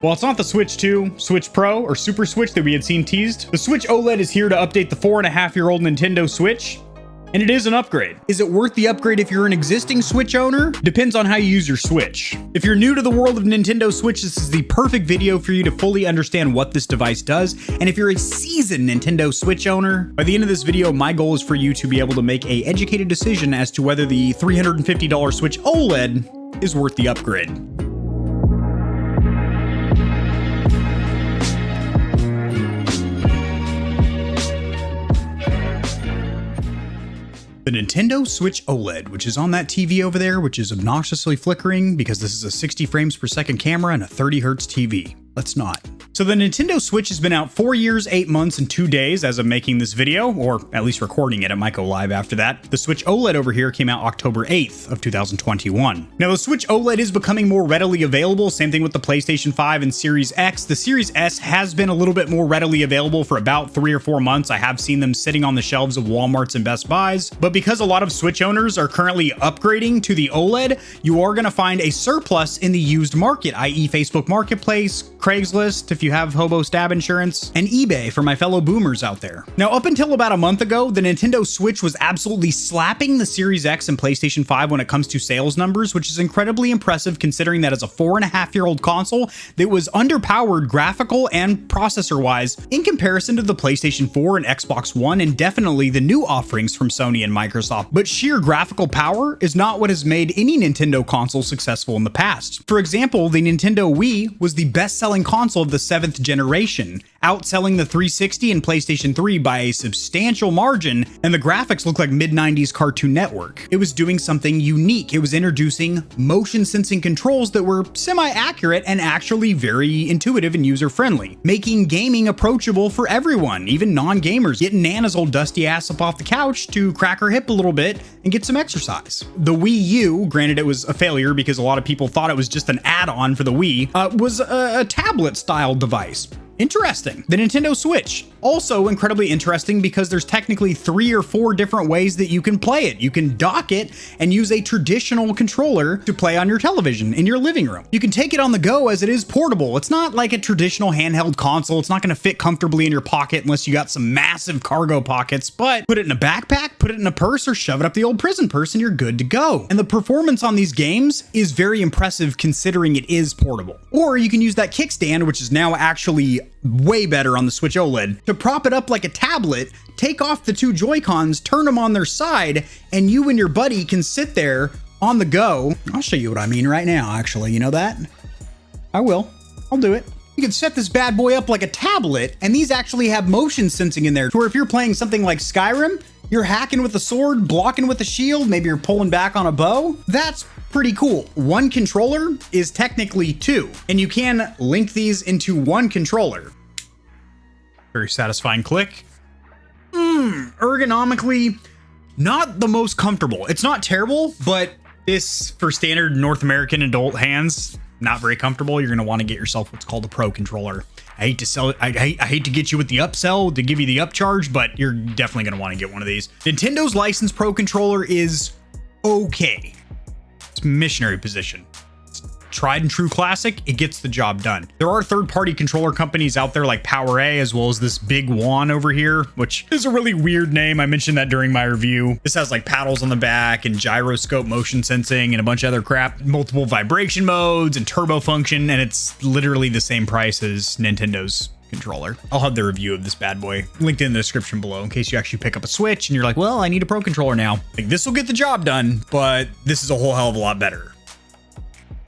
While it's not the Switch 2, Switch Pro, or Super Switch that we had seen teased, the Switch OLED is here to update the 4.5-year-old Nintendo Switch, and it is an upgrade. Is it worth the upgrade if you're an existing Switch owner? Depends on how you use your Switch. If you're new to the world of Nintendo Switch, this is the perfect video for you to fully understand what this device does. And if you're a seasoned Nintendo Switch owner, by the end of this video, my goal is for you to be able to make an educated decision as to whether the $350 Switch OLED is worth the upgrade. The Nintendo Switch OLED, which is on that TV over there, which is obnoxiously flickering because this is a 60 frames per second camera and a 30 hertz TV. Let's not. So the Nintendo Switch has been out 4 years, 8 months, and 2 days as of making this video, or at least recording it. It might go live after that. The Switch OLED over here came out October 8th of 2021. Now the Switch OLED is becoming more readily available. Same thing with the PlayStation 5 and Series X. The Series S has been a little bit more readily available for about 3 or 4 months. I have seen them sitting on the shelves of Walmarts and Best Buys. But because a lot of Switch owners are currently upgrading to the OLED, you are going to find a surplus in the used market, i.e. Facebook Marketplace, Craigslist, if you have hobo stab insurance, and eBay for my fellow boomers out there. Now, up until about a month ago, the Nintendo Switch was absolutely slapping the Series X and PlayStation 5 when it comes to sales numbers, which is incredibly impressive considering that as a 4.5-year-old console that was underpowered graphical and processor-wise in comparison to the PlayStation 4 and Xbox One, and definitely the new offerings from Sony and Microsoft. But sheer graphical power is not what has made any Nintendo console successful in the past. For example, the Nintendo Wii was the best-selling console of the 7th generation, outselling the 360 and PlayStation 3 by a substantial margin, and the graphics look like mid-90s Cartoon Network. It was doing something unique. It was introducing motion sensing controls that were semi-accurate and actually very intuitive and user-friendly, making gaming approachable for everyone, even non-gamers, getting Nana's old dusty ass up off the couch to crack her hip a little bit and get some exercise. The Wii U, granted it was a failure because a lot of people thought it was just an add-on for the Wii, was a tablet-style device. Interesting. The Nintendo Switch, also incredibly interesting because there's technically 3 or 4 different ways that you can play it. You can dock it and use a traditional controller to play on your television in your living room. You can take it on the go as it is portable. It's not like a traditional handheld console. It's not going to fit comfortably in your pocket unless you got some massive cargo pockets, but put it in a backpack, put it in a purse, or shove it up the old prison purse and you're good to go. And the performance on these games is very impressive considering it is portable. Or you can use that kickstand, which is now actually way better on the Switch OLED, to prop it up like a tablet, take off the 2 Joycons, turn them on their side, and you and your buddy can sit there on the go. I'll show you what I mean right now, actually. You know that? I will. I'll do it. You can set this bad boy up like a tablet, and these actually have motion sensing in there, to where if you're playing something like Skyrim, you're hacking with a sword, blocking with a shield, maybe you're pulling back on a bow. That's pretty cool. 1 controller is technically 2, and you can link these into 1 controller. Very satisfying click. Ergonomically, not the most comfortable. It's not terrible, but this, for standard North American adult hands, not very comfortable. You're going to want to get yourself what's called a Pro controller. I hate to sell it. I hate to get you with the upsell to give you the upcharge, but you're definitely going to want to get one of these. Nintendo's licensed Pro controller is okay. It's missionary position. It's tried and true classic. It gets the job done. There are third-party controller companies out there like PowerA, as well as this Big Juan over here, which is a really weird name. I mentioned that during my review. This has like paddles on the back and gyroscope motion sensing and a bunch of other crap, multiple vibration modes and turbo function, and it's literally the same price as Nintendo's controller. I'll have the review of this bad boy linked in the description below in case you actually pick up a Switch and you're like, well, I need a Pro controller now. Like, this will get the job done, but this is a whole hell of a lot better.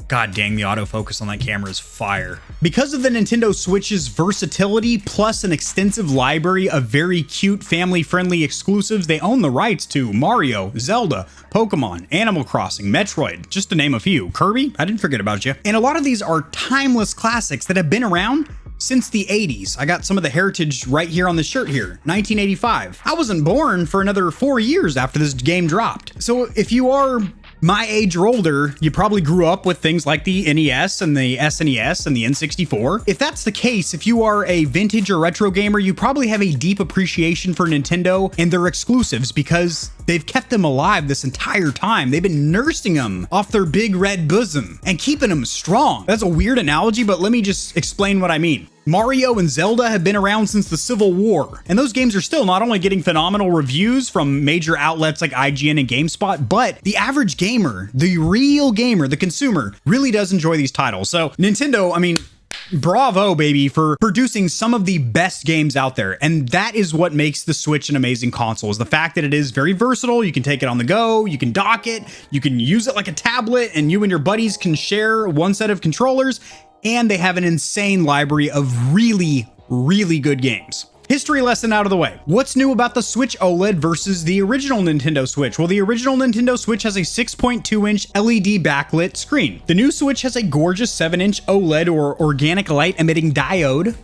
God dang, the autofocus on that camera is fire. Because of the Nintendo Switch's versatility, plus an extensive library of very cute family-friendly exclusives, they own the rights to Mario, Zelda, Pokemon, Animal Crossing, Metroid, just to name a few. Kirby, I didn't forget about you. And a lot of these are timeless classics that have been around since the 80s. I got some of the heritage right here on the shirt here, 1985. I wasn't born for another 4 years after this game dropped. So if you are my age or older, you probably grew up with things like the NES and the SNES and the N64. If that's the case, if you are a vintage or retro gamer, you probably have a deep appreciation for Nintendo and their exclusives because they've kept them alive this entire time. They've been nursing them off their big red bosom and keeping them strong. That's a weird analogy, but let me just explain what I mean. Mario and Zelda have been around since the Civil War, and those games are still not only getting phenomenal reviews from major outlets like IGN and GameSpot, but the average gamer, the real gamer, the consumer, really does enjoy these titles. So Nintendo, I mean, bravo, baby, for producing some of the best games out there. And that is what makes the Switch an amazing console, is the fact that it is very versatile. You can take it on the go, you can dock it, you can use it like a tablet, and you and your buddies can share one set of controllers. And they have an insane library of really, really good games. History lesson out of the way. What's new about the Switch OLED versus the original Nintendo Switch? Well, the original Nintendo Switch has a 6.2-inch LED backlit screen. The new Switch has a gorgeous 7-inch OLED or organic light emitting diode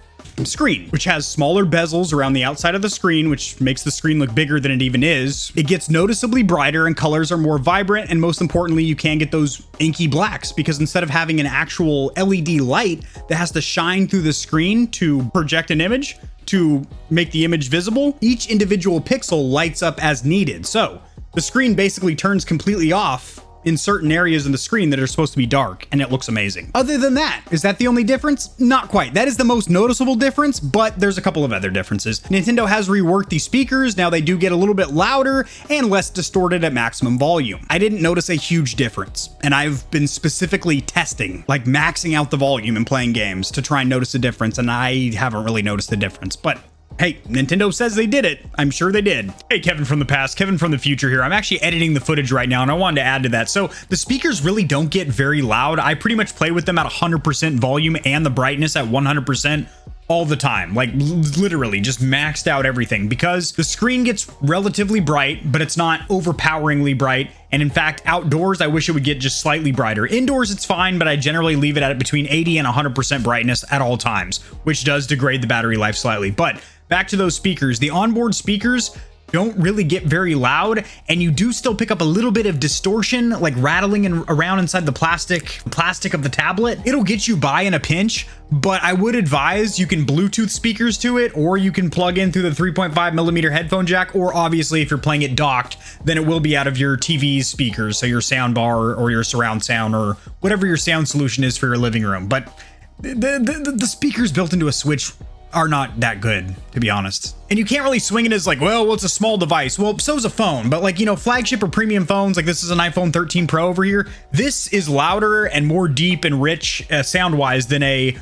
screen, which has smaller bezels around the outside of the screen, which makes the screen look bigger than it even is. It gets noticeably brighter and colors are more vibrant, and most importantly, you can get those inky blacks because instead of having an actual LED light that has to shine through the screen to project an image, to make the image visible, each individual pixel lights up as needed. So the screen basically turns completely off in certain areas in the screen that are supposed to be dark, and it looks amazing. Other than that, is that the only difference? Not quite. That is the most noticeable difference, but there's a couple of other differences. Nintendo has reworked the speakers. Now they do get a little bit louder and less distorted at maximum volume. I didn't notice a huge difference, and I've been specifically testing, like maxing out the volume and playing games to try and notice a difference, and I haven't really noticed the difference, but hey, Nintendo says they did it. I'm sure they did. Hey, Kevin from the past, Kevin from the future here. I'm actually editing the footage right now, and I wanted to add to that. So the speakers really don't get very loud. I pretty much play with them at 100% volume and the brightness at 100% all the time. Like literally just maxed out everything because the screen gets relatively bright, but it's not overpoweringly bright. And in fact, outdoors, I wish it would get just slightly brighter. Indoors, it's fine, but I generally leave it at between 80 and 100% brightness at all times, which does degrade the battery life slightly. But back to those speakers, the onboard speakers don't really get very loud, and you do still pick up a little bit of distortion, like rattling around inside the plastic of the tablet. It'll get you by in a pinch, but I would advise you can Bluetooth speakers to it, or you can plug in through the 3.5mm headphone jack, or obviously if you're playing it docked, then it will be out of your TV's speakers, so your sound bar or your surround sound or whatever your sound solution is for your living room. But the speakers built into a Switch are not that good, to be honest. And you can't really swing it as like, well, it's a small device. Well, so's a phone, but like, you know, flagship or premium phones, like this is an iPhone 13 Pro over here. This is louder and more deep and rich sound-wise than a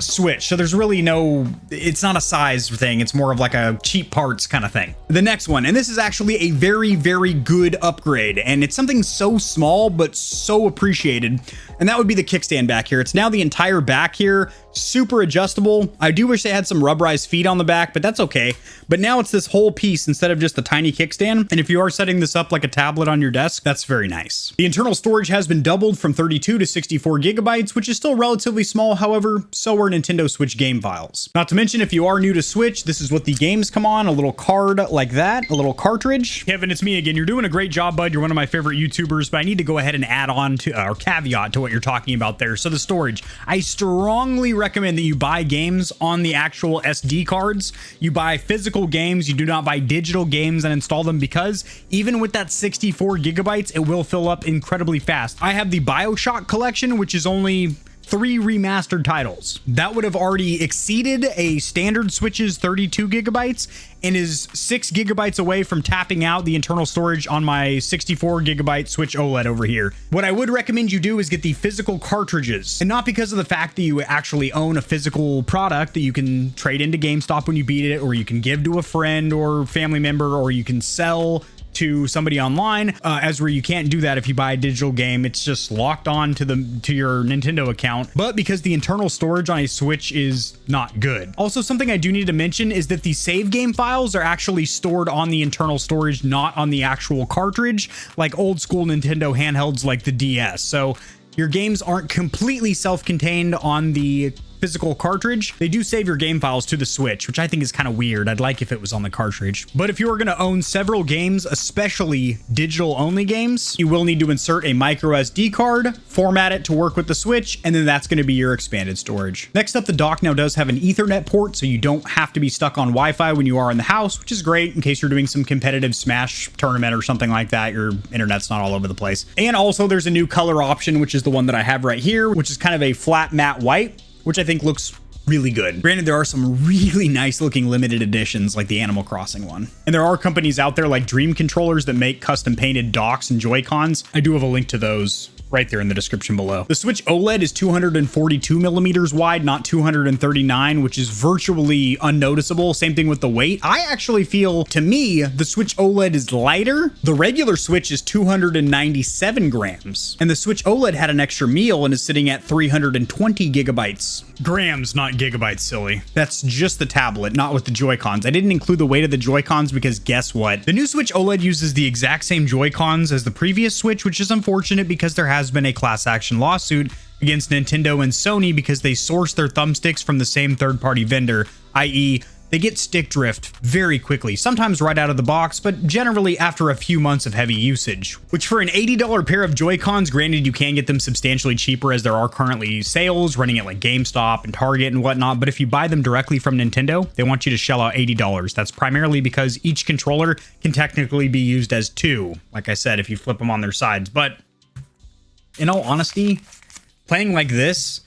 Switch. So there's really no, it's not a size thing. It's more of like a cheap parts kind of thing. The next one, and this is actually a very, very good upgrade, and it's something so small, but so appreciated. And that would be the kickstand back here. It's now the entire back here, super adjustable. I do wish they had some rubberized feet on the back, but that's okay. But now it's this whole piece instead of just the tiny kickstand. And if you are setting this up like a tablet on your desk, that's very nice. The internal storage has been doubled from 32 to 64 gigabytes, which is still relatively small. However, so are Nintendo Switch game files. Not to mention, if you are new to Switch, this is what the games come on, a little card like that, a little cartridge. Kevin, it's me again. You're doing a great job, bud. You're one of my favorite YouTubers, but I need to go ahead and add on to, or caveat to what you're talking about there. So the storage, I strongly recommend that you buy games on the actual SD cards. You buy physical games. You do not buy digital games and install them, because even with that 64 gigabytes, it will fill up incredibly fast. I have the BioShock collection, which is only 3 remastered titles. That would have already exceeded a standard Switch's 32 gigabytes and is 6 gigabytes away from tapping out the internal storage on my 64 gigabyte Switch OLED over here. What I would recommend you do is get the physical cartridges, and not because of the fact that you actually own a physical product that you can trade into GameStop when you beat it, or you can give to a friend or family member, or you can sell to somebody online, as where you can't do that if you buy a digital game. It's just locked on to your Nintendo account, but because the internal storage on a Switch is not good. Also, something I do need to mention is that the save game files are actually stored on the internal storage, not on the actual cartridge, like old school Nintendo handhelds like the DS. So your games aren't completely self-contained on the physical cartridge. They do save your game files to the Switch, which I think is kind of weird. I'd like if it was on the cartridge. But if you are going to own several games, especially digital-only games, you will need to insert a micro SD card, format it to work with the Switch, and then that's going to be your expanded storage. Next up, the dock now does have an Ethernet port, so you don't have to be stuck on Wi-Fi when you are in the house, which is great in case you're doing some competitive Smash tournament or something like that. Your internet's not all over the place. And also there's a new color option, which is the one that I have right here, which is kind of a flat matte white, which I think looks really good. Granted, there are some really nice looking limited editions like the Animal Crossing one. And there are companies out there like Dream Controllers that make custom painted docks and Joy-Cons. I do have a link to those right there in the description below. The Switch OLED is 242 millimeters wide, not 239, which is virtually unnoticeable. Same thing with the weight. I actually feel, to me, the Switch OLED is lighter. The regular Switch is 297 grams, and the Switch OLED had an extra meal and is sitting at 320 gigabytes. Grams, not gigabytes, silly. That's just the tablet, not with the Joy-Cons. I didn't include the weight of the Joy-Cons because guess what? The new Switch OLED uses the exact same Joy-Cons as the previous Switch, which is unfortunate because there has been a class action lawsuit against Nintendo and Sony because they source their thumbsticks from the same third-party vendor, i.e., they get stick drift very quickly, sometimes right out of the box, but generally after a few months of heavy usage. Which for an $80 pair of Joy-Cons, granted you can get them substantially cheaper as there are currently sales running at like GameStop and Target and whatnot, but if you buy them directly from Nintendo, they want you to shell out $80. That's primarily because each controller can technically be used as two, like I said, if you flip them on their sides. But in all honesty, playing like this,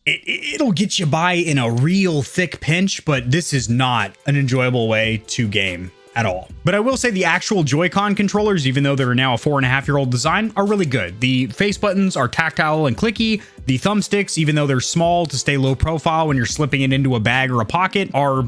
it'll get you by in a real thick pinch, but this is not an enjoyable way to game at all. But I will say the actual Joy-Con controllers, even though they're now a 4.5-year-old design, are really good. The face buttons are tactile and clicky. The thumbsticks, even though they're small to stay low profile when you're slipping it into a bag or a pocket, are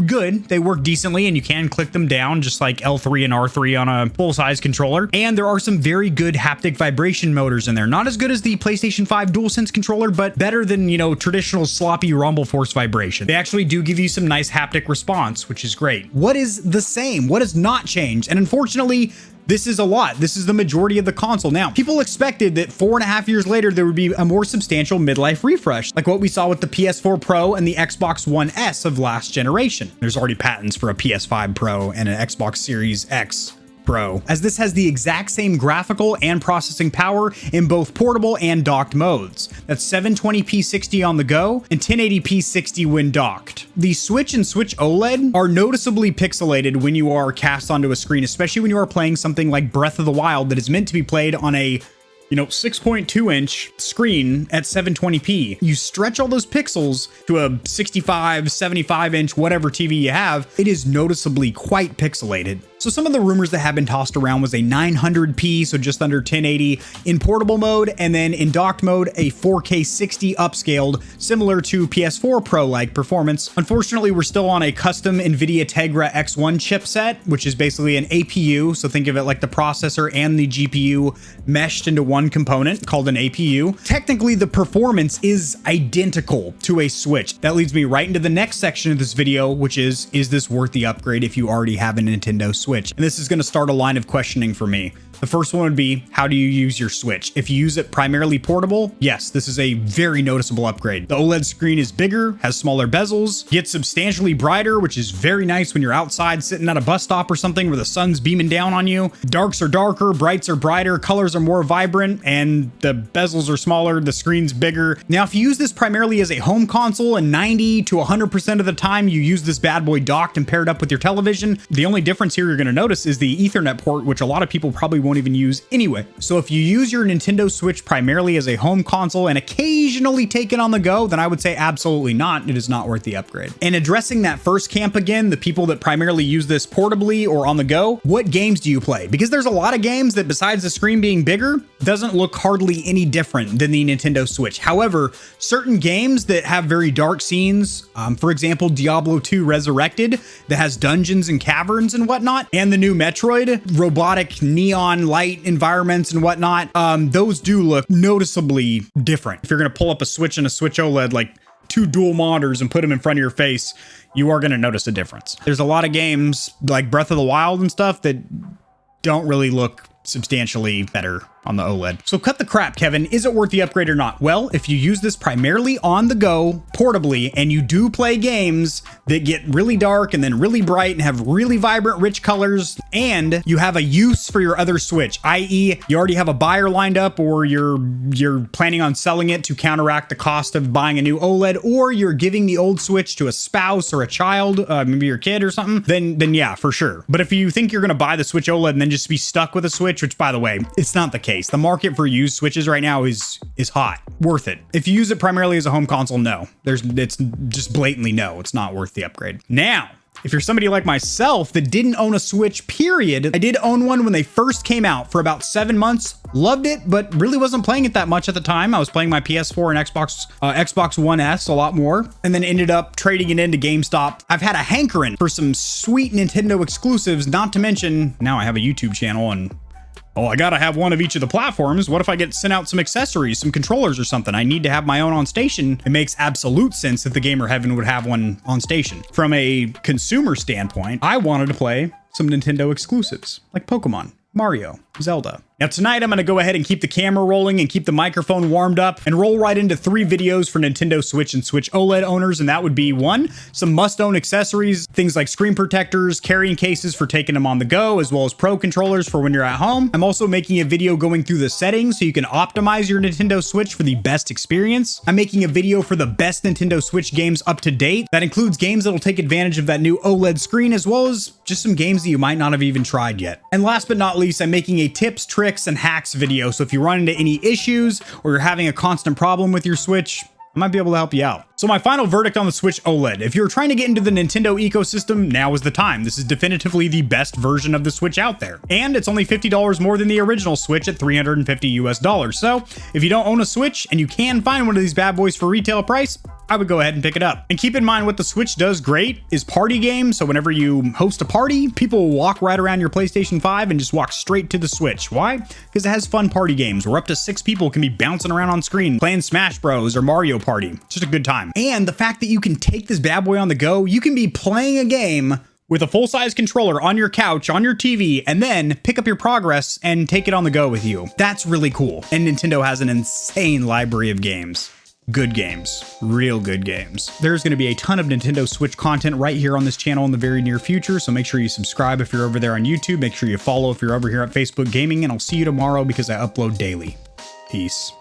good. They work decently and you can click them down just like L3 and R3 on a full-size controller. And there are some very good haptic vibration motors in there. Not as good as the PlayStation 5 DualSense controller, but better than, you know, traditional sloppy rumble force vibration. They actually do give you some nice haptic response, which is great. What is the same? What has not changed? And unfortunately, this is a lot. This is the majority of the console. Now, people expected that 4.5 years later, there would be a more substantial midlife refresh, like what we saw with the PS4 Pro and the Xbox One S of last generation. There's already patents for a PS5 Pro and an Xbox Series X Pro, as this has the exact same graphical and processing power in both portable and docked modes. That's 720p 60 on the go and 1080p 60 when docked. The Switch and Switch OLED are noticeably pixelated when you are cast onto a screen, especially when you are playing something like Breath of the Wild that is meant to be played on a 6.2-inch screen at 720p. You stretch all those pixels to a 65, 75-inch, whatever TV you have, it is noticeably quite pixelated. So some of the rumors that have been tossed around was a 900p, so just under 1080 in portable mode, and then in docked mode, a 4K 60 upscaled, similar to PS4 Pro-like performance. Unfortunately, we're still on a custom NVIDIA Tegra X1 chipset, which is basically an APU, so think of it like the processor and the GPU meshed into one component called an APU. Technically, the performance is identical to a Switch. That leads me right into the next section of this video, which is this worth the upgrade if you already have a Nintendo Switch? And this is going to start a line of questioning for me. The first one would be, how do you use your Switch? If you use it primarily portable, yes, this is a very noticeable upgrade. The OLED screen is bigger, has smaller bezels, gets substantially brighter, which is very nice when you're outside sitting at a bus stop or something where the sun's beaming down on you. Darks are darker, brights are brighter, colors are more vibrant, and the bezels are smaller, the screen's bigger. Now, if you use this primarily as a home console and 90 to 100% of the time you use this bad boy docked and paired up with your television, the only difference here you're going to notice is the Ethernet port, which a lot of people probably won't even use anyway. So if you use your Nintendo Switch primarily as a home console and occasionally take it on the go, then I would say absolutely not. It is not worth the upgrade. And addressing that first camp again, the people that primarily use this portably or on the go, what games do you play? Because there's a lot of games that besides the screen being bigger, doesn't look hardly any different than the Nintendo Switch. However, certain games that have very dark scenes, for example, Diablo 2 Resurrected, that has dungeons and caverns and whatnot, and the new Metroid, robotic neon light environments and whatnot, those do look noticeably different. If you're going to pull up a Switch and a Switch OLED, like two dual monitors, and put them in front of your face, you are going to notice a difference. There's a lot of games like Breath of the Wild and stuff that don't really look substantially better on the OLED. So cut the crap, Kevin. Is it worth the upgrade or not? Well, if you use this primarily on the go, portably, and you do play games that get really dark and then really bright and have really vibrant, rich colors, and you have a use for your other Switch, i.e. you already have a buyer lined up, or you're planning on selling it to counteract the cost of buying a new OLED, or you're giving the old Switch to a spouse or a child, maybe your kid or something, then yeah, for sure. But if you think you're gonna buy the Switch OLED and then just be stuck with a Switch, which by the way, it's not the case. The market for used Switches right now is hot. Worth it. If you use it primarily as a home console, no. It's just blatantly no. It's not worth the upgrade. Now, if you're somebody like myself that didn't own a Switch, period, I did own one when they first came out for about 7 months. Loved it, but really wasn't playing it that much at the time. I was playing my PS4 and Xbox One S a lot more, and then ended up trading it into GameStop. I've had a hankering for some sweet Nintendo exclusives, not to mention now I have a YouTube channel and oh, I gotta have one of each of the platforms. What if I get sent out some accessories, some controllers or something? I need to have my own on station. It makes absolute sense that the Gamer Heaven would have one on station. From a consumer standpoint, I wanted to play some Nintendo exclusives like Pokemon, Mario, Zelda. Now tonight I'm going to go ahead and keep the camera rolling and keep the microphone warmed up and roll right into 3 videos for Nintendo Switch and Switch OLED owners, and that would be 1, some must-own accessories, things like screen protectors, carrying cases for taking them on the go, as well as Pro controllers for when you're at home. I'm also making a video going through the settings so you can optimize your Nintendo Switch for the best experience. I'm making a video for the best Nintendo Switch games up to date. That includes games that'll take advantage of that new OLED screen, as well as just some games that you might not have even tried yet. And last but not least, I'm making a tips, tricks, and hacks video. So if you run into any issues or you're having a constant problem with your Switch, I might be able to help you out. So my final verdict on the Switch OLED. If you're trying to get into the Nintendo ecosystem, now is the time. This is definitively the best version of the Switch out there. And it's only $50 more than the original Switch at $350 US. So if you don't own a Switch and you can find one of these bad boys for retail price, I would go ahead and pick it up. And keep in mind, what the Switch does great is party games. So whenever you host a party, people will walk right around your PlayStation 5 and just walk straight to the Switch. Why? Because it has fun party games where up to 6 people can be bouncing around on screen, playing Smash Bros or Mario Party. It's just a good time. And the fact that you can take this bad boy on the go, you can be playing a game with a full-size controller on your couch, on your TV, and then pick up your progress and take it on the go with you. That's really cool. And Nintendo has an insane library of games. Good games, real good games. There's going to be a ton of Nintendo Switch content right here on this channel in the very near future, so make sure you subscribe if you're over there on YouTube, make sure you follow if you're over here at Facebook Gaming, and I'll see you tomorrow because I upload daily. Peace.